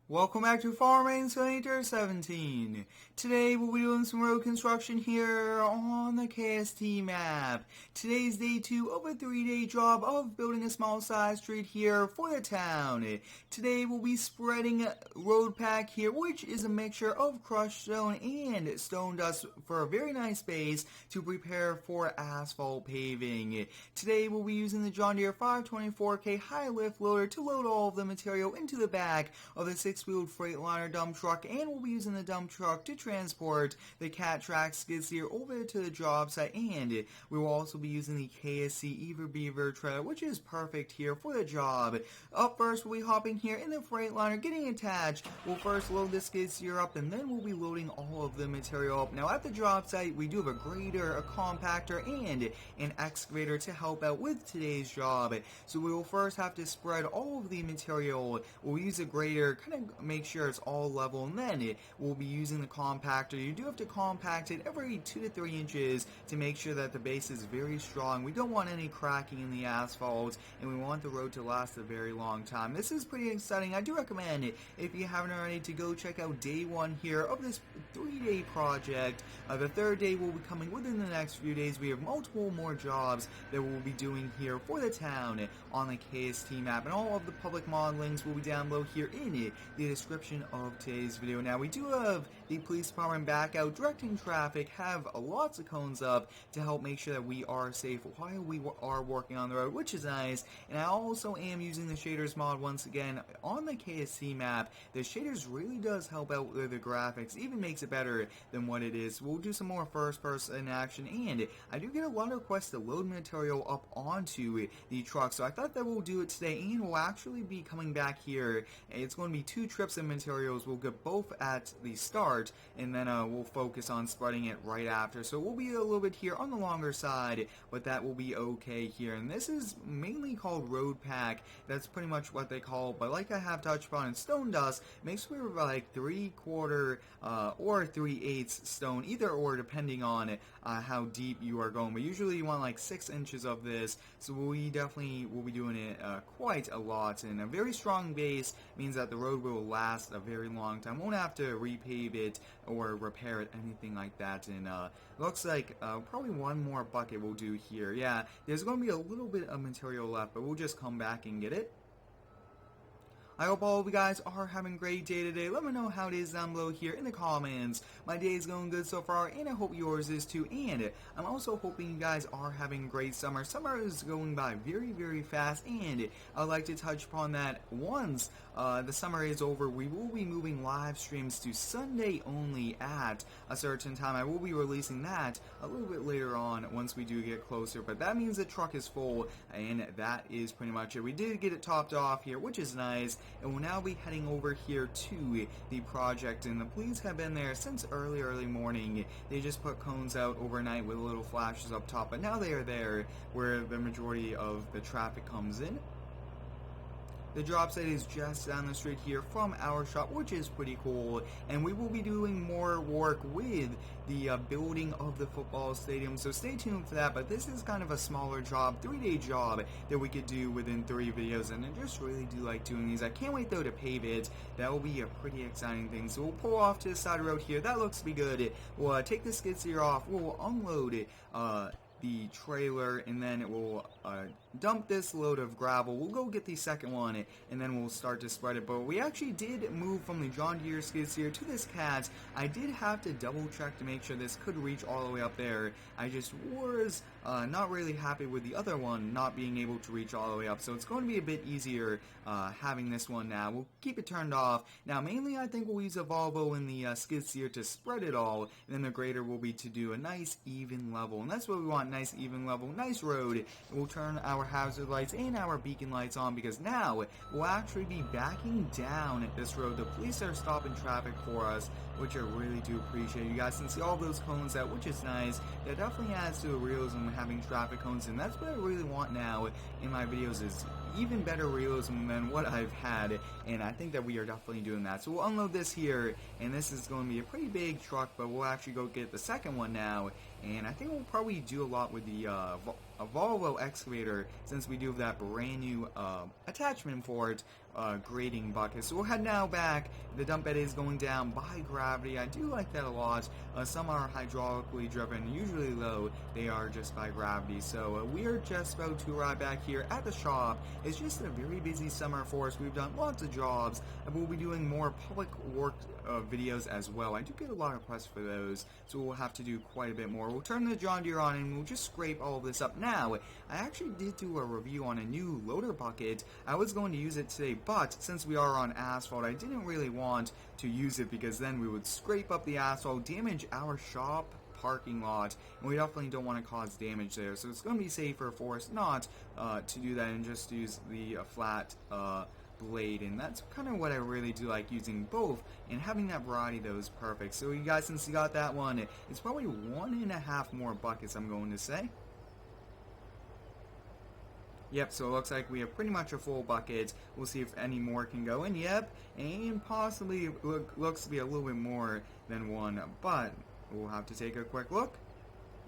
Welcome back to Farming Simulator 17. Today we'll be doing some road construction here on the KST map. Today's day 2 of a 3-day job of building a small size street here for the town. Today we'll be spreading road pack here, which is a mixture of crushed stone and stone dust for a very nice base to prepare for asphalt paving. Today we'll be using the John Deere 524K high lift loader to load all of the material into the back of the 6-wheeled Freightliner dump truck, and we'll be using the dump truck to transport the cat track skid steer over to the job site, and we will also be using the KST Beaver trailer, which is perfect here for the job. Up first, we'll be hopping here in the Freightliner, getting attached. We'll first load the skid steer up, and then we'll be loading all of the material up. Now at the job site, we do have a grader, a compactor, and an excavator to help out with today's job. So we will first have to spread all of the material. We'll use a grader, kind of make sure it's all level, and then we'll be using the compactor. You do have to compact it every 2 to 3 inches to make sure that the base is very strong. We don't want any cracking in the asphalt, and we want the road to last a very long time. This is pretty exciting. I do recommend it, if you haven't already, to go check out day 1 here of this 3-day project. The 3rd day will be coming within the next few days. We have multiple more jobs that we'll be doing here for the town on the KST map, and all of the public mod links will be down below here in the description of today's video. Now we do have the police department back out directing traffic, have lots of cones up to help make sure that we are safe while we are working on the road, which is nice. And I also am using the shaders mod once again on the KST map. The shaders really does help out with the graphics, even makes it better than what it is. We'll do some more first person action, and I do get a lot of requests to load material up onto the truck, so I thought that we'll do it today, and we'll actually be coming back here. It's going to be 2 trips of materials. We'll get both at the start, and then we'll focus on spreading it right after. So we'll be a little bit here on the longer side, but that will be okay here. And this is mainly called road pack. That's pretty much what they call it. But like I have touched upon, in stone dust makes for like 3/4 or 3/8 stone, either or, depending on how deep you are going. But usually you want like 6 inches of this, so we definitely will be doing it quite a lot. And a very strong base means that the road will last a very long time. Won't have to repave it or repair it, anything like that. And looks like probably one more bucket we'll do here. Yeah, there's going to be a little bit of material left, but we'll just come back and get it. I hope all of you guys are having a great day today. Let me know how it is down below here in the comments. My day is going good so far, and I hope yours is too. And I'm also hoping you guys are having a great summer. Summer is going by very, very fast, and I'd like to touch upon that once the summer is over. We will be moving live streams to Sunday only at a certain time. I will be releasing that a little bit later on once we do get closer, but that means the truck is full, and that is pretty much it. We did get it topped off here, which is nice. And we'll now be heading over here to the project, and the police have been there since early morning. They just put cones out overnight with little flashes up top, but now they are there where the majority of the traffic comes in. The job site is just down the street here from our shop, which is pretty cool, and we will be doing more work with the building of the football stadium, so stay tuned for that. But this is kind of a smaller job, 3-day job that we could do within 3 videos, and I just really do like doing these. I can't wait though to pave it. That will be a pretty exciting thing. So we'll pull off to the side of the road here. That looks to be good. We'll take the skid steer off. We'll unload it. The trailer, and then it will dump this load of gravel. We'll go get the second one, and then we'll start to spread it. But we actually did move from the John Deere skid steer to this cat. I did have to double check to make sure this could reach all the way up there. I just was not really happy with the other one not being able to reach all the way up, so it's going to be a bit easier having this one now. We'll keep it turned off. Now mainly I think we'll use a Volvo in the skid steer to spread it all, and then the grader will be to do a nice even level, and that's what we want. Nice even level, nice road. And we'll turn our hazard lights and our beacon lights on, because now we'll actually be backing down this road. The police are stopping traffic for us, which I really do appreciate. You guys can see all those cones out, which is nice. That definitely adds to the realism of having traffic cones, and that's what I really want now in my videos, is even better realism than what I've had, and I think that we are definitely doing that. So we'll unload this here, and this is going to be a pretty big truck, but we'll actually go get the second one now, and I think we'll probably do a lot with the Volvo excavator, since we do have that brand new attachment for it grading buckets. So we'll head now back. The dump bed is going down by gravity. I do like that a lot. Some are hydraulically driven, usually though they are just by gravity. So we are just about to arrive back here at the shop. It's just a very busy summer for us. We've done lots of jobs, and we'll be doing more public work videos as well. I do get a lot of requests for those, so we'll have to do quite a bit more. We'll turn the John Deere on and we'll just scrape all of this up. Now, I actually did do a review on a new loader bucket. I was going to use it today, but since we are on asphalt, I didn't really want to use it because then we would scrape up the asphalt, damage our shop parking lot, and we definitely don't want to cause damage there. So it's going to be safer for us not to do that and just use the flat blade, and that's kind of what I really do like, using both and having that variety that was perfect. So you guys, since you got that one, it's probably 1.5 more buckets, I'm going to say. Yep, so it looks like we have pretty much a full bucket. We'll see if any more can go in. Yep, and possibly looks to be a little bit more than one, but we'll have to take a quick look.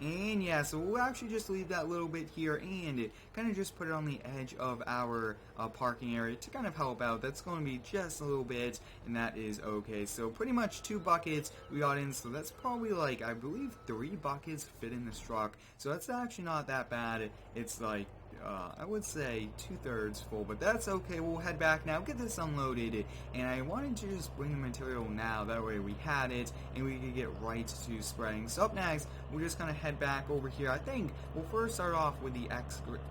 And yeah, so we'll actually just leave that little bit here and kind of just put it on the edge of our parking area to kind of help out. That's going to be just a little bit, and that is okay. So pretty much 2 buckets we got in, so that's probably like, I believe 3 buckets fit in this truck. So that's actually not that bad. It's like, I would say 2/3 full, but that's okay. We'll head back now, get this unloaded, and I wanted to just bring the material now, that way we had it and we could get right to spreading. So up next, we'll just kind of head back over here. I think we'll first start off with the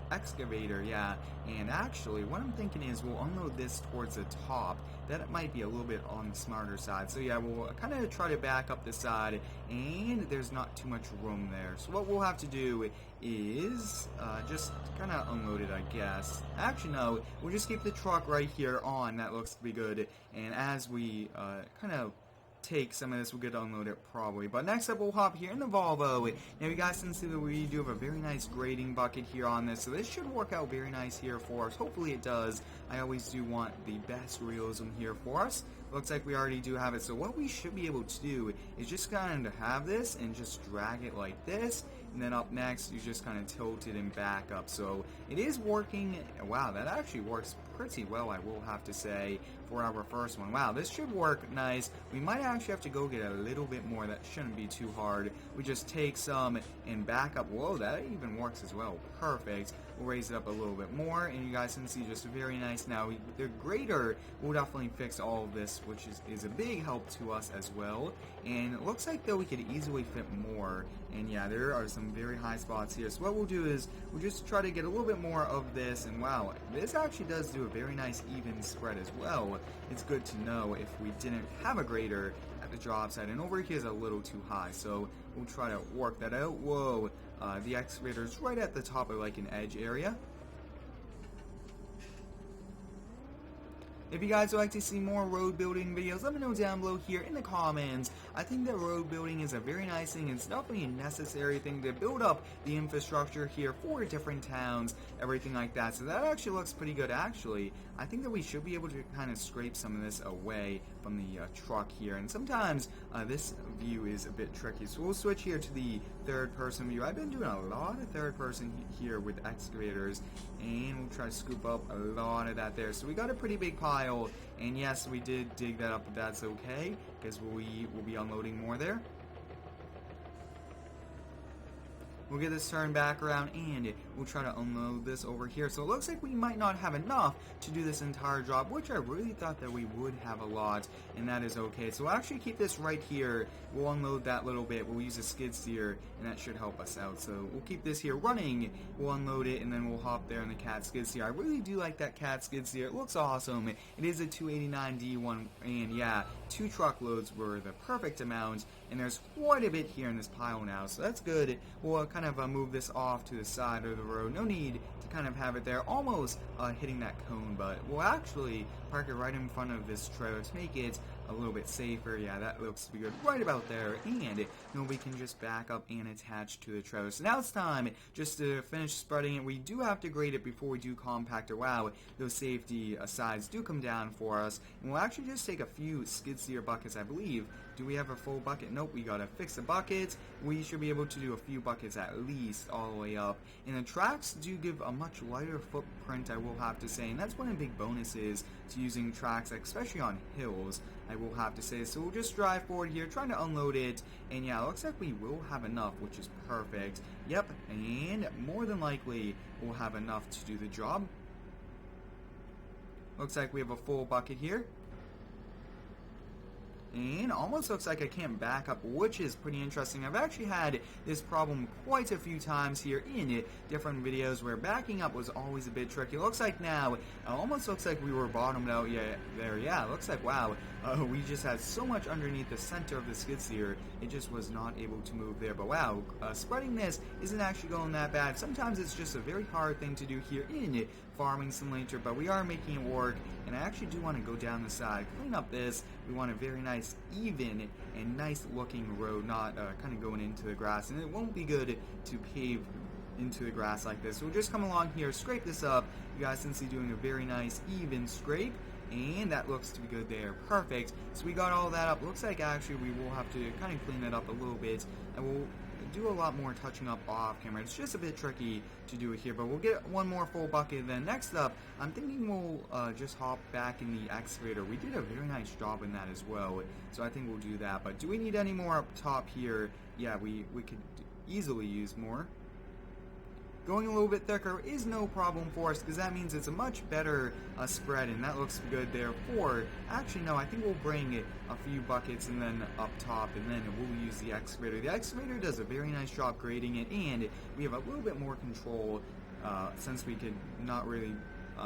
excavator, yeah, and actually what I'm thinking is we'll unload this towards the top. That might be a little bit on the smarter side. So yeah, we'll kind of try to back up the side, and there's not too much room there. So what we'll have to do is just kind of unload it, I guess. Actually, no, we'll just keep the truck right here on. That looks to be good. And as we kind of take some of this, we'll get to unload it probably. But next up, we'll hop here in the Volvo. Now you guys can see that we do have a very nice grading bucket here on this, so this should work out very nice here for us. Hopefully it does. I always do want the best realism here for us. Looks like we already do have it, so what we should be able to do is just kind of have this and just drag it like this, and then up next you just kind of tilt it and back up. So it is working. Wow, that actually works pretty well, I will have to say, for our first one. Wow, this should work nice. We might actually have to go get a little bit more. That shouldn't be too hard. We just take some and back up. Whoa, that even works as well. Perfect. We'll raise it up a little bit more, and you guys can see just very nice. Now, the grader will definitely fix all of this, which is a big help to us as well. And it looks like, though, we could easily fit more. And yeah, there are some very high spots here. So what we'll do is we'll just try to get a little bit more of this. And wow, this actually does do a very nice even spread as well. It's good to know if we didn't have a grader at the job site. And over here is a little too high, so we'll try to work that out. Whoa, the excavator is right at the top of like an edge area. If you guys would like to see more road building videos, let me know down below here in the comments. I think that road building is a very nice thing. It's definitely a necessary thing to build up the infrastructure here for different towns, everything like that. So that actually looks pretty good. Actually, I think that we should be able to kind of scrape some of this away from the truck here. And sometimes this view is a bit tricky. So we'll switch here to the third person view. I've been doing a lot of third person here with excavators, and we'll try to scoop up a lot of that there. So we got a pretty big pile, and yes, we did dig that up, but that's okay because we will be unloading more there. We'll get this turned back around, and we'll try to unload this over here. So it looks like we might not have enough to do this entire job, which I really thought that we would have a lot, and that is okay. So we'll actually keep this right here. We'll unload that little bit. We'll use a skid steer, and that should help us out. So we'll keep this here running. We'll unload it, and then we'll hop there in the cat skid steer. I really do like that cat skid steer. It looks awesome. It is a 289D one, and yeah, 2 truckloads were the perfect amount, and there's quite a bit here in this pile now, so that's good. We'll kind of move this off to the side of the road. No need to kind of have it there almost hitting that cone, but we'll actually park it right in front of this trailer to make it a little bit safer. Yeah, that looks to be good right about there, and then we can just back up and attach to the trailer. So now it's time just to finish spreading it. We do have to grade it before we do compactor. Wow, those safety sides do come down for us, and we'll actually just take a few skid steer buckets, I believe. Do we have a full bucket? Nope, we gotta fix the buckets. We should be able to do a few buckets at least all the way up. And the tracks do give a much lighter footprint, I will have to say, and that's one of the big bonuses to using tracks, especially on hills, I will have to say. So we'll just drive forward here, trying to unload it, and yeah, it looks like we will have enough, which is perfect. Yep, and more than likely we'll have enough to do the job. Looks like we have a full bucket here. And almost looks like I can't back up, which is pretty interesting. I've actually had this problem quite a few times here in different videos where backing up was always a bit tricky. It looks like now, it almost looks like we were bottomed out there. Yeah, it looks like, wow, we just had so much underneath the center of the skid steer, it just was not able to move there. But wow, spreading this isn't actually going that bad. Sometimes it's just a very hard thing to do here in Farming Simulator, but we are making it work, and I actually do want to go down the side, clean up this. We want a very nice, even, and nice looking road, not kind of going into the grass, and it won't be good to pave into the grass like this. So we'll just come along here, scrape this up. You guys can see doing a very nice, even scrape, and that looks to be good there. Perfect. So we got all that up. Looks like actually we will have to kind of clean it up a little bit, and we'll do a lot more touching up off camera. It's just a bit tricky to do it here, but we'll get one more full bucket. Then next up, I'm thinking we'll just hop back in the excavator. We did a very nice job in that as well, so I think we'll do that. But do we need any more up top here? Yeah, we could easily use more. Going a little bit thicker is no problem for us, because that means it's a much better spread, and that looks good there for... Actually, no, I think we'll bring a few buckets and then up top, and then we'll use the excavator. The excavator does a very nice job grading it, and we have a little bit more control since we could not really...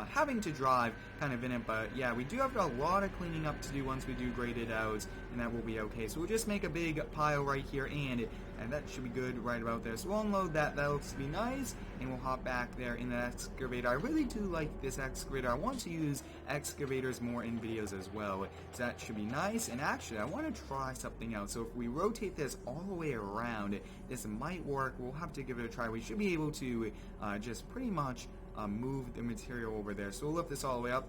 having to drive kind of in it, but yeah, we do have a lot of cleaning up to do once we do grade it out, and that will be okay. So we'll just make a big pile right here, and that should be good right about there. So we'll unload that. That looks to be nice, and we'll hop back there in the excavator. I really do like this excavator. I want to use excavators more in videos as well, so that should be nice. And actually, I want to try something else. So if we rotate this all the way around, this might work. We'll have to give it a try. We should be able to just pretty much move the material over there. So we'll lift this all the way up.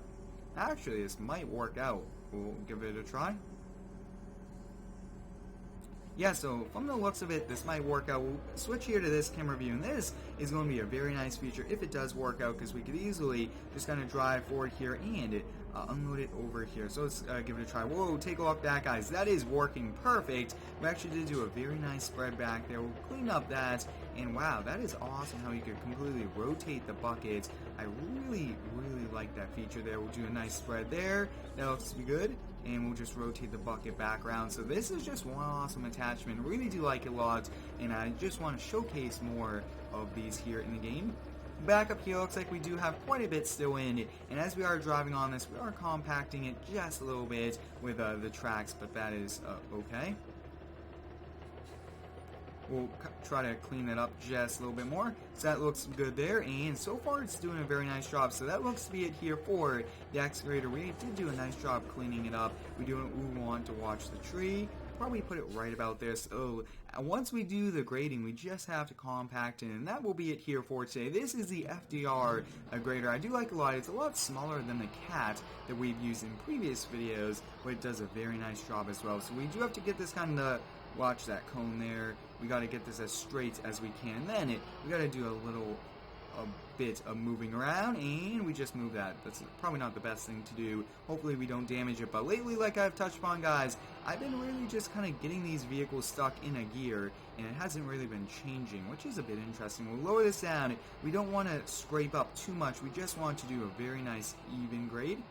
Actually, this might work out. We'll give it a try. Yeah, so from the looks of it, this might work out. We'll switch here to this camera view, and this is going to be a very nice feature if it does work out, because we could easily just kind of drive forward here and unload it over here. So let's give it a try. Whoa, take a look at that, guys. That is working perfect. We actually did do a very nice spread back there. We'll clean up that, and wow, that is awesome how you could completely rotate the buckets. I really like that feature there. We'll do a nice spread there. That looks to be good. And we'll just rotate the bucket back around. So this is just one awesome attachment. Really do like it a lot, and I just want to showcase more of these here in the game. Back up here, looks like we do have quite a bit still in, and as we are driving on this, we are compacting it just a little bit with the tracks, but that is okay. We'll try to clean it up just a little bit more. So that looks good there, and so far it's doing a very nice job. So that looks to be it here for the excavator. We did do a nice job cleaning it up. We want to watch the tree. Probably put it right about there. So once we do the grading, we just have to compact it, and that will be it here for today. This is the FDR grader. I do like a lot. It's a lot smaller than the cat that we've used in previous videos, but it does a very nice job as well. So we do have to get this kind of... Watch that cone there. We got to get this as straight as we can. Then we got to do a bit of moving around, and we just move that. That's probably not the best thing to do. Hopefully we don't damage it. But lately, like I've touched upon, guys, I've been really just kind of getting these vehicles stuck in a gear, and it hasn't really been changing, which is a bit interesting. We'll lower this down. We don't want to scrape up too much. We just want to do a very nice even grade.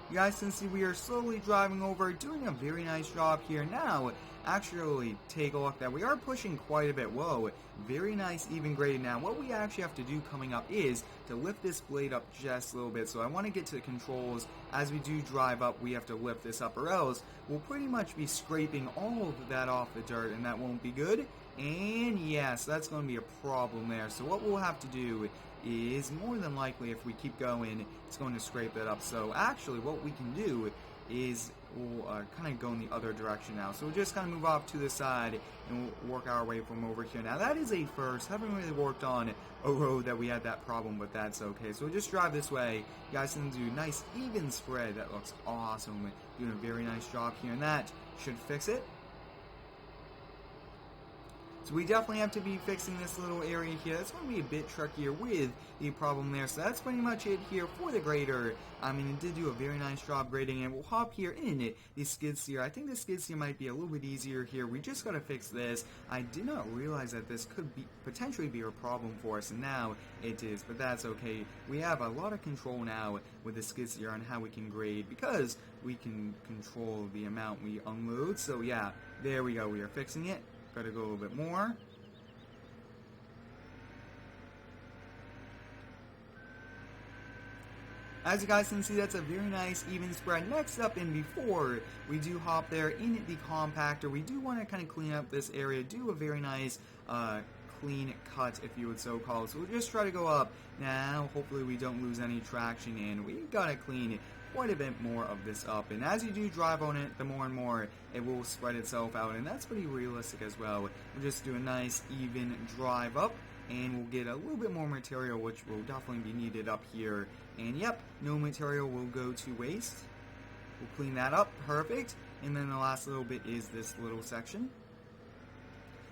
You guys can see we are slowly driving over, doing a very nice job here. Now, actually take a look that we are pushing quite a bit. Whoa, very nice even grade. Now, what we actually have to do coming up is to lift this blade up just a little bit. So I want to get to the controls. As we do drive up, we have to lift this up, or else we'll pretty much be scraping all of that off the dirt, and that won't be good. And yes, that's going to be a problem there. So what we'll have to do is, more than likely, if we keep going, it's going to scrape that up. So actually what we can do is we'll kind of go in the other direction now. So we'll just kind of move off to the side and we'll work our way from over here. Now that is a first. Haven't really worked on a road that we had that problem, but that's okay. So we'll just drive this way. You guys can do a nice even spread. That looks awesome. Doing a very nice job here, and that should fix it. So we definitely have to be fixing this little area here. That's going to be a bit trickier with the problem there. So that's pretty much it here for the grader. I mean, it did do a very nice job grading, and we'll hop here in it. The skid steer. I think the skid steer might be a little bit easier here. We just got to fix this. I did not realize that this could be potentially be a problem for us, and now it is, but that's okay. We have a lot of control now with the skid steer on how we can grade because we can control the amount we unload. So yeah, there we go. We are fixing it. Gotta go a little bit more. As you guys can see, that's a very nice even spread. Next up, and before we do hop there in the compactor, we do want to kind of clean up this area, do a very nice clean cut, if you would so call it. So we'll just try to go up. Now, hopefully we don't lose any traction, and we gotta clean quite a bit more of this up. And as you do drive on it, the more and more it will spread itself out, and that's pretty realistic as well. We'll just do a nice even drive up, and we'll get a little bit more material, which will definitely be needed up here. And yep, no material will go to waste. We'll clean that up, perfect. And then the last little bit is this little section.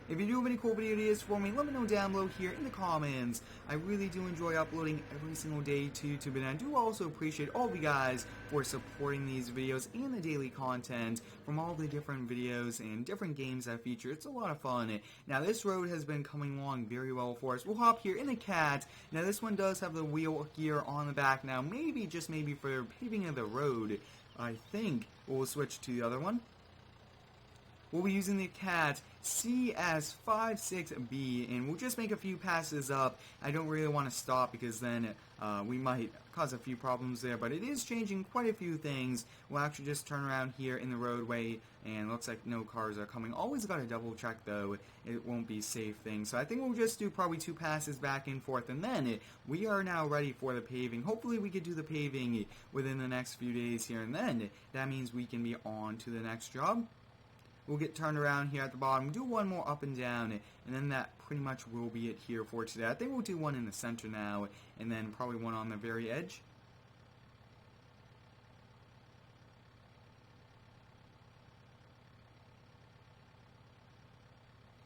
If you do have any cool video ideas for me, let me know down below here in the comments. I really do enjoy uploading every single day to YouTube, and I do also appreciate all of you guys for supporting these videos and the daily content from all the different videos and different games I feature. It's a lot of fun. Now, this road has been coming along very well for us. We'll hop here in the cat. Now, this one does have the wheel gear on the back. Now, maybe, just maybe for paving of the road, I think we'll switch to the other one. We'll be using the cat CS56B, and we'll just make a few passes up. I don't really want to stop because then we might cause a few problems there, but it is changing quite a few things. We'll actually just turn around here in the roadway, and looks like no cars are coming. Always got to double check though, it won't be safe thing. So I think we'll just do probably 2 passes back and forth, and then we are now ready for the paving. Hopefully we could do the paving within the next few days here, and then that means we can be on to the next job. We'll get turned around here at the bottom, do one more up and down, and then that pretty much will be it here for today. I think we'll do one in the center now, and then probably one on the very edge.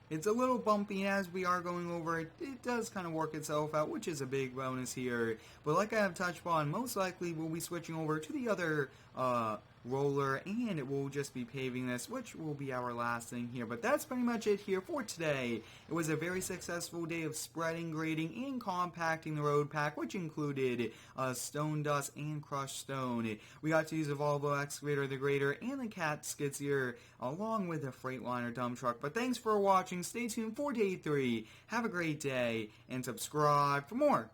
It's a little bumpy as we are going over it. It does kind of work itself out, which is a big bonus here. But like I have touched upon, most likely we'll be switching over to the other roller, and it will just be paving this, which will be our last thing here. But that's pretty much it here for today. It was a very successful day of spreading, grading, and compacting the road pack, which included stone dust and crushed stone. We got to use a Volvo excavator, the grader, and the cat skid steer, along with a Freightliner dump truck. But thanks for watching. Stay tuned for day 3. Have a great day, and subscribe for more.